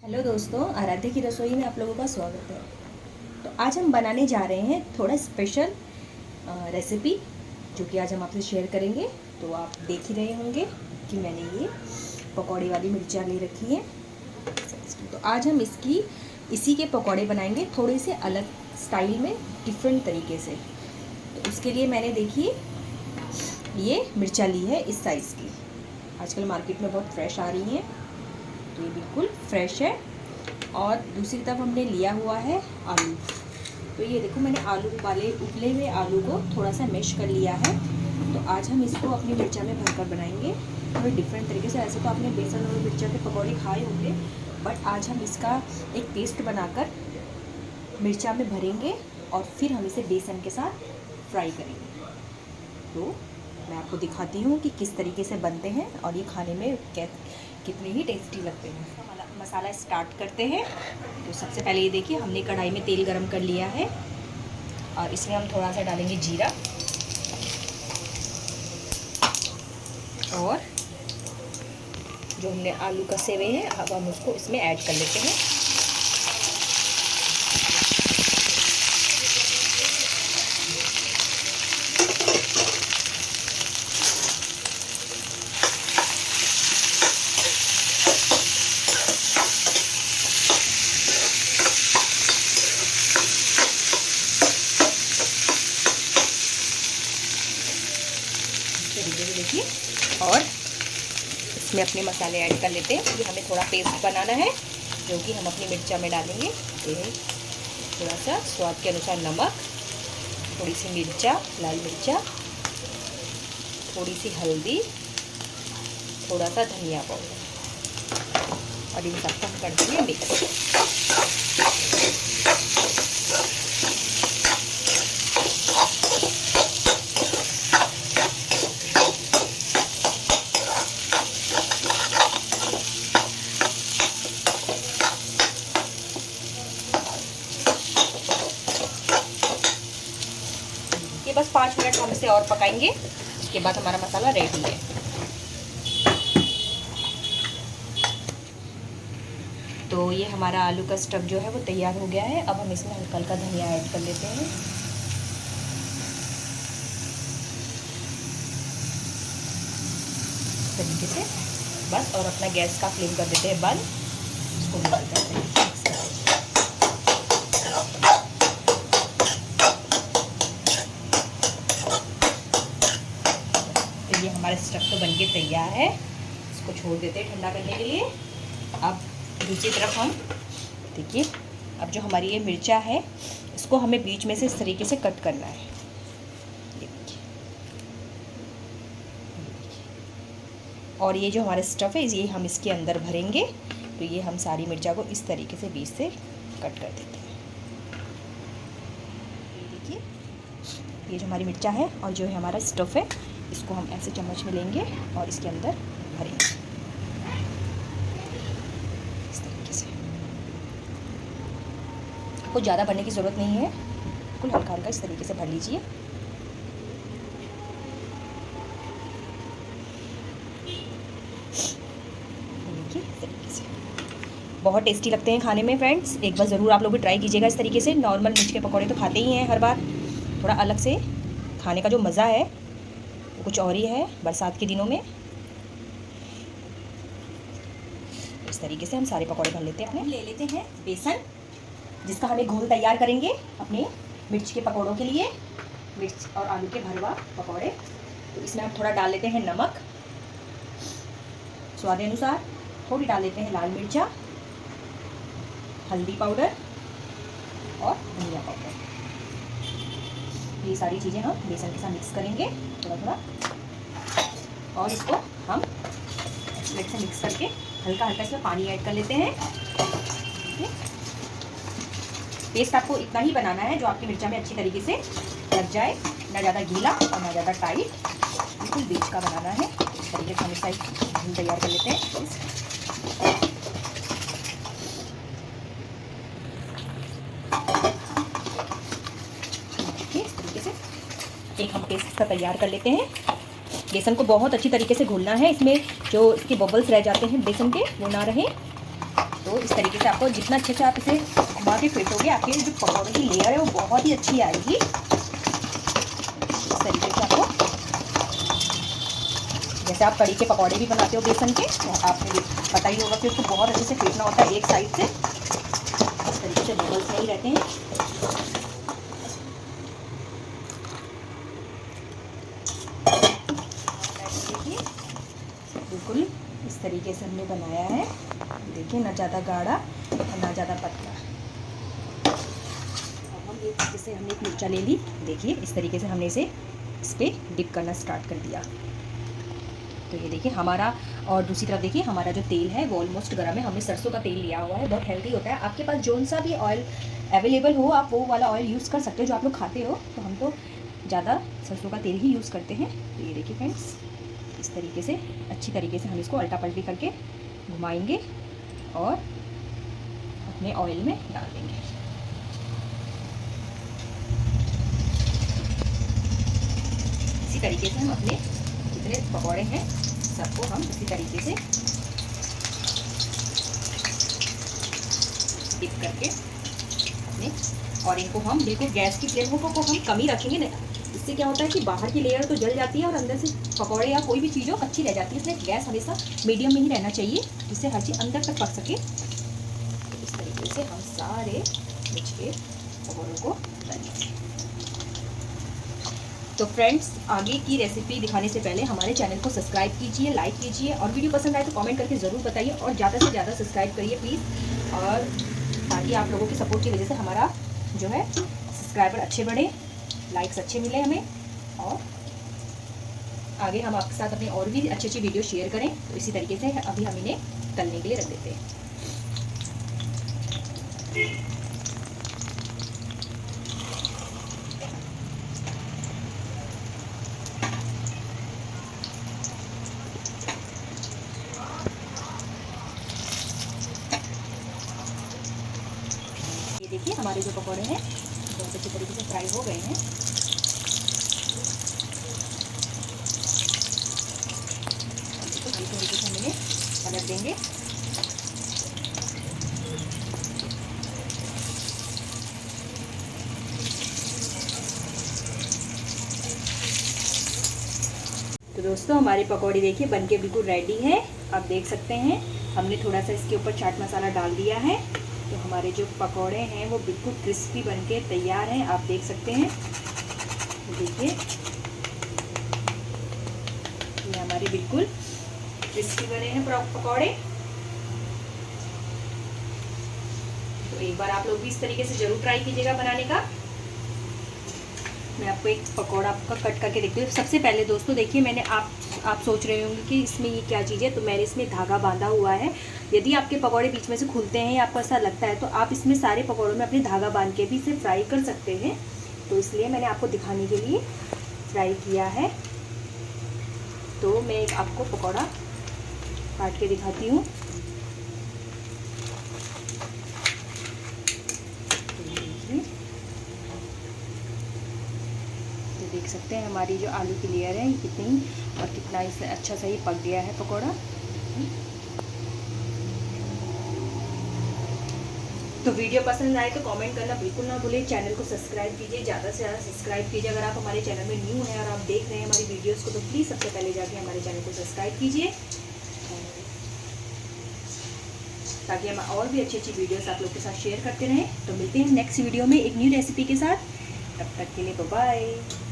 Hello दोस्तों, आराध्या की रसोई में आप लोगों का स्वागत है। तो आज हम बनाने जा रहे हैं थोड़ा स्पेशल रेसिपी, जो कि आज हम आपसे शेयर करेंगे। तो आप देख ही रहे होंगे कि मैंने ये पकौड़े वाली मिर्चा ले रखी है। तो आज हम इसी के पकौड़े बनाएंगे, थोड़े से अलग स्टाइल में, डिफरेंट तरीके से। तो उसके लिए मैंने देखिए ये मिर्चा ली है इस साइज़ की। आजकल मार्केट में बहुत फ्रेश आ रही हैं, तो ये बिल्कुल फ्रेश है। और दूसरी तरफ हमने लिया हुआ है आलू। तो ये देखो, मैंने उबले हुए आलू को थोड़ा सा मैश कर लिया है। तो आज हम इसको अपनी मिर्चा में भरकर बनाएंगे, थोड़े डिफरेंट तरीके से। ऐसे तो आपने बेसन और मिर्चा के पकौड़े खाए होंगे, बट आज हम इसका एक पेस्ट बनाकर मिर्चा में भरेंगे और फिर हम इसे बेसन के साथ फ्राई करेंगे। तो मैं आपको दिखाती हूँ कि किस तरीके से बनते हैं और ये खाने में कितने ही टेस्टी लगते हैं। मसाला स्टार्ट करते हैं। तो सबसे पहले ये देखिए, हमने कढ़ाई में तेल गरम कर लिया है और इसमें हम थोड़ा सा डालेंगे जीरा और जो हमने आलू कसे हुए हैं अब हम उसको इसमें ऐड कर लेते हैं। देखिए, और इसमें अपने मसाले ऐड कर लेते हैं। ये हमें थोड़ा पेस्ट बनाना है, जो कि हम अपनी मिर्चा में डालेंगे। ये थोड़ा सा स्वाद के अनुसार नमक, थोड़ी सी मिर्चा, लाल मिर्चा, थोड़ी सी हल्दी, थोड़ा सा धनिया पाउडर, और इन सबको हम कर देंगे मिक्स। ये बस 5 मिनट हम इसे और पकाएंगे, उसके बाद हमारा मसाला रेडी है। तो ये हमारा आलू का स्टफ जो है वो तैयार हो गया है। अब हम इसमें हल्का हल्का धनिया ऐड कर लेते हैं। इस तरीके से बस, और अपना गैस का फ्लेम कर देते हैं बंद। इसको मिक्स करते हैं। ये हमारा स्टफ तो बनके तैयार है, इसको छोड़ देते हैं ठंडा करने के लिए। अब दूसरी तरफ हम देखिए, अब जो हमारी ये मिर्चा है इसको हमें बीच में से इस तरीके से कट करना है। देखिए, और ये जो हमारा स्टफ है ये हम इसके अंदर भरेंगे। तो ये हम सारी मिर्चा को इस तरीके से बीच से कट कर देते हैं। देखिए, ये जो हमारी मिर्चा है और जो है हमारा स्टफ है, इसको हम ऐसे चम्मच में लेंगे और इसके अंदर भरेंगे इस तरीके से। आपको ज़्यादा भरने की ज़रूरत नहीं है, बिल्कुल हल्का हल्का इस तरीके से भर लीजिए। देखिए, इस तरीके से बहुत टेस्टी लगते हैं खाने में फ्रेंड्स। एक बार ज़रूर आप लोग भी ट्राई कीजिएगा इस तरीके से। नॉर्मल मिर्च के पकौड़े तो खाते ही हैं हर बार, थोड़ा अलग से खाने का जो मज़ा है कुछ और ही है बरसात के दिनों में। इस तरीके से हम सारे पकौड़े भर लेते हैं। हम ले लेते हैं बेसन, जिसका हमें घोल तैयार करेंगे अपने मिर्च के पकौड़ों के लिए, मिर्च और आलू के भरवा पकौड़े। तो इसमें हम थोड़ा डाल लेते हैं नमक स्वाद अनुसार, थोड़ी डाल लेते हैं लाल मिर्चा, हल्दी पाउडर और धनिया पाउडर। ये सारी चीज़ें हम बेसन के साथ मिक्स करेंगे थोड़ा थोड़ा, और इसको हम एक्सलेट से मिक्स करके हल्का हल्का इसमें पानी ऐड कर लेते हैं। पेस्ट आपको इतना ही बनाना है जो आपकी मिर्चा में अच्छी तरीके से लग जाए, ना ज़्यादा गीला और ना ज़्यादा टाइट, बिल्कुल बीच का बनाना है। इस तरीके से हम इसका घोल तैयार कर लेते हैं। इस तरीके से एक हम पेस्ट इसका तैयार कर लेते हैं। बेसन को बहुत अच्छी तरीके से घोलना है, इसमें जो इसके बबल्स रह जाते हैं बेसन के वो ना रहें। तो इस तरीके से आपको जितना अच्छे से आप इसे घुमा के फेंटोगे, आपके जो पकौड़े की लेयर है वो बहुत ही अच्छी आएगी। इस तरीके से आपको, जैसे आप कड़ी के पकौड़े भी बनाते हो बेसन के, तो आपने पता ही होगा कि उसको बहुत अच्छे से फेंटना होता है एक साइड से। इस तरीके से बबल्स नहीं रहते हैं। बिल्कुल इस तरीके से हमने बनाया है। देखिए, ना ज़्यादा गाढ़ा और ना ज़्यादा पतला। अब हम जैसे हमने एक मिर्चा ले ली, देखिए इस तरीके से हमने इसे इस पर डिप करना स्टार्ट कर दिया। तो ये देखिए हमारा, और दूसरी तरफ देखिए हमारा जो तेल है वो ऑलमोस्ट गर्म है। हमने सरसों का तेल लिया हुआ है, बहुत हेल्दी होता है। आपके पास जौन सा भी ऑयल अवेलेबल हो, आप वो वाला ऑयल यूज़ कर सकते हो जो आप लोग खाते हो। तो हम तो ज़्यादा सरसों का तेल ही यूज़ करते हैं। तो ये देखिए फ्रेंड्स, इस तरीके से अच्छी तरीके से हम इसको अल्टा पल्टी करके घुमाएंगे और अपने ऑयल में डाल देंगे। इसी तरीके से हम अपने जितने पकौड़े हैं सबको हम इसी तरीके से डिप करके अपने, और इनको हम बिल्कुल गैस की फ्लेम को हम कम ही रखेंगे। इससे क्या होता है कि बाहर की लेयर तो जल जाती है और अंदर से पकौड़े या कोई भी चीज़ हो अच्छी रह जाती है। इसलिए गैस हमेशा मीडियम में ही रहना चाहिए, जिससे हर चीज़ अंदर तक पक सके। तो इस तरीके से हम सारे मिर्च के पकौड़ों को डालेंगे। तो फ्रेंड्स, आगे की रेसिपी दिखाने से पहले हमारे चैनल को सब्सक्राइब कीजिए, लाइक कीजिए, और वीडियो पसंद आए तो कमेंट करके ज़रूर बताइए, और ज़्यादा से ज़्यादा सब्सक्राइब करिए प्लीज़। और ताकि आप लोगों की सपोर्ट की वजह से हमारा जो है सब्सक्राइबर अच्छे बढ़े, लाइक्स अच्छे मिले हमें, और आगे हम आपके साथ अपने और भी अच्छी अच्छी वीडियो शेयर करें। तो इसी तरीके से अभी हम इन्हें तलने के लिए रख देते हैं। ये देखिए हमारे जो पकौड़े हैं बहुत अच्छी तरीके से फ्राई हो गए हैं। इस तरीके से हम इन्हें पलट देंगे। तो दोस्तों, हमारे पकौड़े देखिए बनके बिल्कुल रेडी है। आप देख सकते हैं हमने थोड़ा सा इसके ऊपर चाट मसाला डाल दिया है। तो हमारे जो पकौड़े हैं वो बिल्कुल क्रिस्पी बनके तैयार हैं, आप देख सकते हैं। तो देखिए ये हमारे बिल्कुल क्रिस्पी बने हैं पकौड़े। तो एक बार आप लोग भी इस तरीके से ज़रूर ट्राई कीजिएगा बनाने का। मैं आपको एक पकौड़ा आपका कट करके देखती हूँ। सबसे पहले दोस्तों देखिए, मैंने आप सोच रहे होंगे कि इसमें ये क्या चीज़ है, तो मैंने इसमें धागा बांधा हुआ है। यदि आपके पकौड़े बीच में से खुलते हैं या आपको ऐसा लगता है, तो आप इसमें सारे पकौड़ों में अपने धागा बांध के भी इसे फ्राई कर सकते हैं। तो इसलिए मैंने आपको दिखाने के लिए फ्राई किया है। तो मैं आपको पकौड़ा काट के दिखाती हूँ। देख सकते हैं हमारी जो आलू की लेयर है कितनी, और कितना इससे अच्छा सा ही पक गया है पकौड़ा। तो वीडियो पसंद आए तो कमेंट करना बिल्कुल ना भूलें। चैनल को सब्सक्राइब कीजिए, ज़्यादा से ज़्यादा सब्सक्राइब कीजिए। अगर आप हमारे चैनल में न्यू हैं और आप देख रहे हैं हमारी वीडियोस को, तो प्लीज़ सबसे पहले जाके हमारे चैनल को सब्सक्राइब कीजिए, ताकि हम और भी अच्छी अच्छी वीडियोस आप लोग के साथ शेयर करते रहें। तो मिलते हैं नेक्स्ट वीडियो में एक न्यू रेसिपी के साथ। तब तक के लिए बाय बाय।